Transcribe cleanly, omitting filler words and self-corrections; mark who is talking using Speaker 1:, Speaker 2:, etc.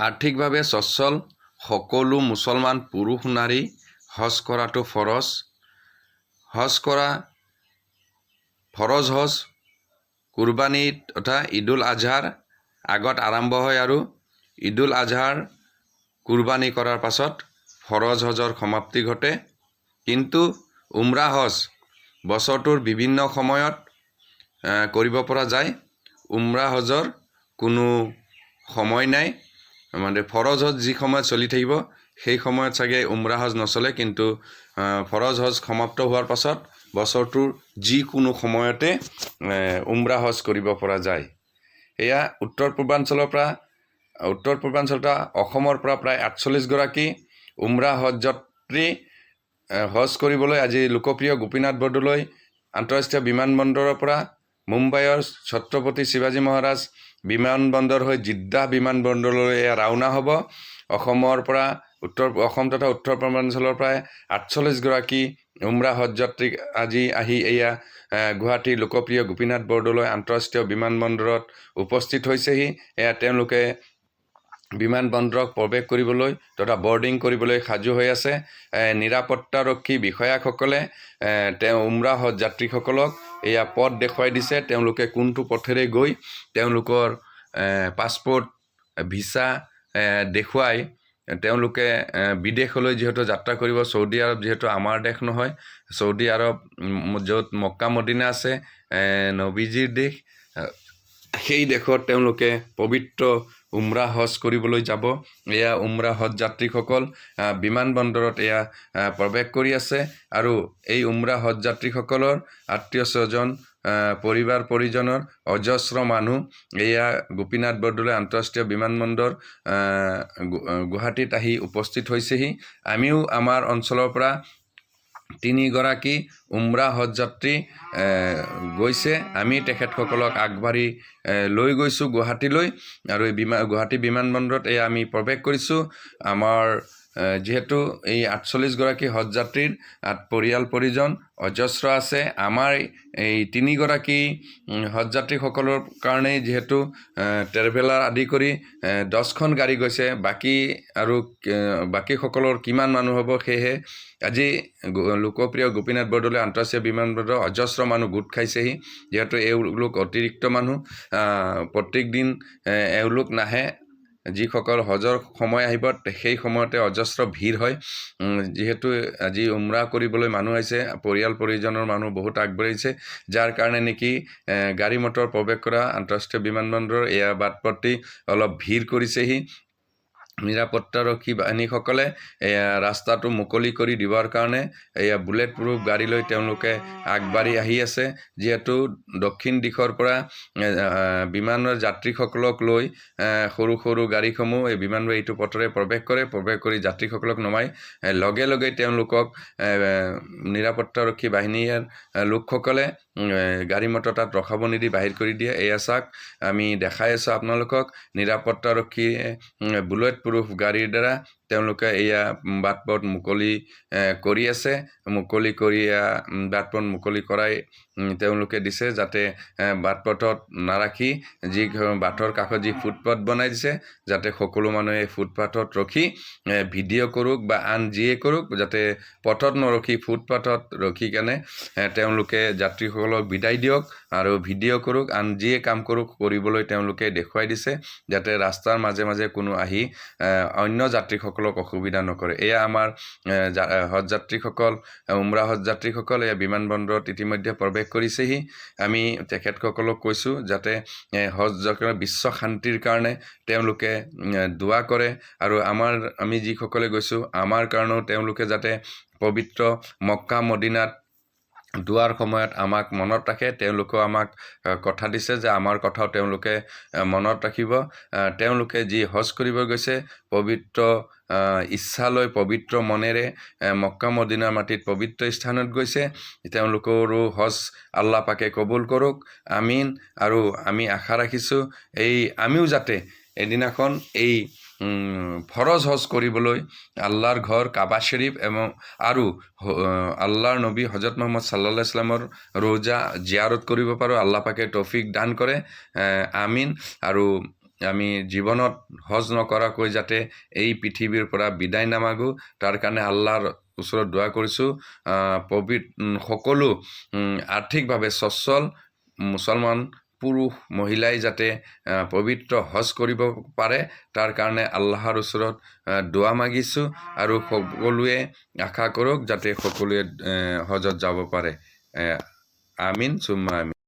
Speaker 1: আৰ্থিকভাৱে সচ্ছল সকলো মুছলমান পুৰুষ নাৰী হজ কৰাটো ফৰজ। হজ কৰা ফৰজ হজ কুৰবানী তথা ঈদুল আজহাৰ আগত আৰম্ভ হয় আৰু ঈদুল আজহাৰ কুৰবানী কৰাৰ পাছত ফৰজ হজৰ সমাপ্তি ঘটে। কিন্তু উমৰা হজ বছৰটোৰ বিভিন্ন সময়ত কৰিব পৰা যায়। উমৰা হজৰ কোনো সময় নাই, মানে ফৰজ হজ যি সময়ত চলি থাকিব সেই সময়ত চাগে উমৰা হজ নচলে, কিন্তু ফৰজ হজ সমাপ্ত হোৱাৰ পাছত বছৰটোৰ যিকোনো সময়তে উমৰা হজ কৰিব পৰা যায়। এয়া উত্তৰ পূৰ্বাঞ্চলৰ অসমৰ পৰা প্ৰায় ৪৮ গৰাকী উমৰা হজ যাত্ৰী হজ কৰিবলৈ আজি লোকপ্ৰিয় গোপীনাথ বৰদলৈ আন্তঃৰাষ্ট্ৰীয় বিমানবন্দৰৰ পৰা মুম্বাইৰ ছত্ৰপতি শিৱাজী মহাৰাজ বিমানবন্দৰ হৈ জিদ্দাহ বিমানবন্দৰলৈ ৰাওনা হ'ব। অসম তথা উত্তৰ পূৰ্বাঞ্চলৰ প্ৰায় ৪৮ গৰাকী উমৰা হজ যাত্ৰী আজি আহি এয়া গুৱাহাটীৰ লোকপ্ৰিয় গোপীনাথ বৰদলৈ আন্তঃৰাষ্ট্ৰীয় বিমানবন্দৰত উপস্থিত হৈছেহি। এয়া তেওঁলোকে বিমানবন্দৰক প্ৰৱেশ কৰিবলৈ তথা বৰ্ডিং কৰিবলৈ সাজু হৈ আছে। নিৰাপত্তাৰক্ষী বিষয়াসকলে উমৰা হজ যাত্ৰীসকলক এয়া পথ দেখুৱাই দিছে। তেওঁলোকে কোনটো পথেৰে গৈ তেওঁলোকৰ পাছপোৰ্ট ভিছা দেখুৱাই তেওঁলোকে বিদেশলৈ যিহেতু যাত্ৰা কৰিব। চৌদি আৰব যিহেতু আমাৰ দেশ নহয়, চৌদি আৰব য'ত মক্কা মদিনা আছে নবীজীৰ দেশ, সেই দেশত তেওঁলোকে পবিত্ৰ উমৰা হজ কৰিবলৈ যাব। এয়া উমৰা হজ যাত্ৰীসকল বিমানবন্দৰত এয়া প্ৰৱেশ কৰি আছে আৰু এই উমৰা হজ যাত্ৰীসকলৰ আত্মীয় স্বজন পৰিবাৰ পৰিজনৰ অজস্ৰ মানুহ এয়া গোপীনাথ বৰদলৈ আন্তঃৰাষ্ট্ৰীয় বিমানবন্দৰ গুৱাহাটীত আহি উপস্থিত হৈছেহি। আমিও আমাৰ অঞ্চলৰ পৰা ৩ গৰাকী উমৰা হজ যাত্ৰী গৈছে। আমি তেখেতসকলক আগবাঢ়ি লৈ গৈছোঁ গুৱাহাটীলৈ আৰু গুৱাহাটী বিমানবন্দৰত এয়া আমি প্ৰৱেশ কৰিছোঁ। আমাৰ যিহেতু এই ৪৮ গৰাকী হজ যাত্ৰীৰ পৰিয়াল পৰিজন অজস্ৰ আছে। আমাৰ এই ৩ গৰাকী হজ যাত্ৰীসকলৰ কাৰণেই যিহেতু ট্ৰেভেলাৰ আদি কৰি 10খন গাড়ী গৈছে, বাকীসকলৰ কিমান মানুহ হ'ব, সেয়েহে আজি লোকপ্ৰিয় গোপীনাথ বৰদলৈ আন্তঃৰাষ্ট্ৰীয় বিমানবন্দৰত অজস্ৰ মানুহ গোট খাইছেহি। যিহেতু এওঁলোক অতিৰিক্ত মানুহ, প্ৰত্যেক দিন এওঁলোক নাহে। যিসকল হজৰ সময় আহিব সেই সময়তে অজস্ৰ ভিৰ হয়। যিহেতু আজি উমৰা কৰিবলৈ মানুহ আহিছে, পৰিয়াল পৰিজনৰ মানুহ বহুত আগবাঢ়িছে, যাৰ কাৰণে নেকি গাড়ী মটৰ প্ৰৱেশ কৰা আন্তঃৰাষ্ট্ৰীয় বিমানবন্দৰৰ এয়া বাটপথটি অলপ ভিৰ কৰিছেহি। নিৰাপত্তাৰক্ষী বাহিনীসকলে এয়া ৰাস্তাটো মুকলি কৰি দিবৰ কাৰণে এয়া বুলেট প্ৰুফ গাড়ী লৈ তেওঁলোকে আগবাঢ়ি আহি আছে। যিহেতু দক্ষিণ দিশৰ পৰা বিমানৰ যাত্ৰীসকলক লৈ সৰু সৰু গাড়ীসমূহ এই বিমানবাহী এইটো পথেৰে প্ৰৱেশ কৰি যাত্ৰীসকলক নমাই লগে লগে তেওঁলোকক নিৰাপত্তাৰক্ষী বাহিনীৰ লোকসকলে গাড়ী মটৰ তাত ৰখাব নিদি বাহিৰ কৰি দিয়ে। এয়া চাওক, আমি দেখাই আছোঁ আপোনালোকক। নিৰাপত্তাৰক্ষীয়ে বুলেট প্ৰুফ গাড়ীৰ দ্বাৰা তেওঁলোকে এয়া বাটপথ মুকলি কৰি আছে। বাটপথ মুকলি কৰাই তেওঁলোকে দিছে, যাতে বাটপথত নাৰাখি যি বাটৰ কাষত যি ফুটপাথ বনাই দিছে, যাতে সকলো মানুহে ফুটপাথত ৰখি ভিডিঅ' কৰক বা আন যিয়ে কৰক, যাতে পথত নৰখি ফুটপাথত ৰখি কেনে তেওঁলোকে যাত্ৰীসকলক বিদায় দিয়ক আৰু ভিডিঅ' কৰক, আন যিয়ে কাম কৰক কৰিবলৈ তেওঁলোকে দেখুৱাই দিছে, যাতে ৰাস্তাৰ মাজে মাজে কোনো আহি অন্য যাত্ৰীসকলক অসুবিধা নকৰে। এয়া আমাৰ হজ যাত্ৰীসকল, উমৰা হজ যাত্ৰীসকল এয়া বিমানবন্দৰত ইতিমধ্যে প্ৰৱেশ কৰিছেহি। আমি তেখেতসকলক কৈছোঁ যাতে হজ যাত্ৰা বিশ্ব শান্তিৰ কাৰণে তেওঁলোকে দোৱা কৰে আৰু আমি যিসকলে গৈছোঁ আমাৰ কাৰণেও তেওঁলোকে যাতে পবিত্ৰ মক্কা মদিনাত দোৱাৰ সময়ত আমাক মনত ৰাখে। তেওঁলোকেও আমাক কথা দিছে যে আমাৰ কথাও তেওঁলোকে মনত ৰাখিব। তেওঁলোকে যি হজ কৰিব গৈছে পবিত্ৰ ইচ্ছালৈ পবিত্ৰ মনেৰে মক্কা মদিনাৰ মাটিত পবিত্ৰ স্থানত গৈছে, তেওঁলোকৰো হজ আল্লাহ পাকে কবুল কৰক, আমিন। আৰু আমি আশা ৰাখিছোঁ আমিও যাতে এদিনাখন এই ফৰজ হজ কৰিবলৈ আল্লাহৰ ঘৰ কাবা শ্বৰীফ আৰু আল্লাহৰ নবী হজৰত মুহাম্মদ সাল্লাল্লাহু আলাইহি ওয়াসাল্লামৰ ৰোজা জিয়াৰত কৰিব পাৰোঁ। আল্লাহ পাকে তৌফিক দান কৰে, আমিন। আৰু আমি জীৱনত হজ নকৰাকৈ যাতে এই পৃথিৱীৰ পৰা বিদায় নামাগোঁ তাৰ কাৰণে আল্লাহৰ ওচৰত দোৱা কৰিছোঁ। সকলো আৰ্থিকভাৱে সচ্ছল মুছলমান পুৰুষ মহিলাই যাতে পবিত্ৰ হজ কৰিব পাৰে তাৰ কাৰণে আল্লাহৰ ওচৰত দোৱা মাগিছোঁ আৰু সকলোৱে আশা কৰক যাতে সকলোৱে হজত যাব পাৰে। আমিন চুম্মা আমিন।